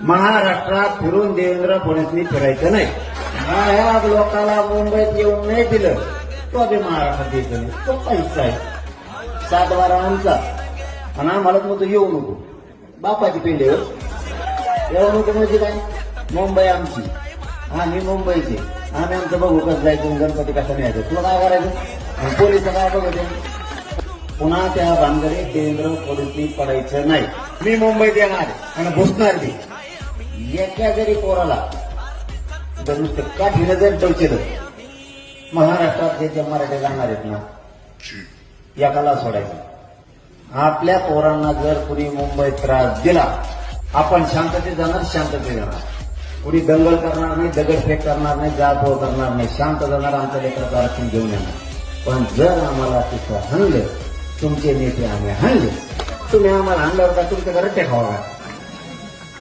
महाराष्ट्रात फिरून देवेंद्र फडणवीसनी फिरायचं नाही. ह्या लोकांना मुंबईत येऊन नाही दिलं तो बी महाराष्ट्रात द्यायचं नाही. तो पैसा आहे 7-12 आमचा आणि आम्हालाच म्हणतो येऊ नको. बापाची पिंडीवर येऊ नको म्हणजे काय? मुंबई आमची, आम्ही मुंबईचे, आम्ही आमचं बघू कसं जायचं, गणपती कसं न्यायचं, तुला काय करायचं? पोलिस काय बघते? पुन्हा त्या भानगडीत देवेंद्र फडणवीस पडायचं नाही. मी मुंबईत येणार आणि घुसणार बी. एका जरी पोराला जर नुसतं काठीनं जर टवचिलं, महाराष्ट्रात जे मराठी जाणार आहेत ना एकाला सोडायचं. आपल्या पोरांना जर कुणी मुंबईत त्रास दिला, आपण शांततेत जाणार, शांततेत जाणार. कुणी दंगल करणार नाही, दगडफेक करणार नाही, जाळपोळ करणार नाही, शांत जाणार, आमच्या लेकराचं आरक्षण घेऊन येणार. पण जर आम्हाला तिथं हाणलं, तुमचे नेते आम्ही हाणले, तुम्ही आम्हाला हाणल्यावर का तुमच्या घरात ते खावा.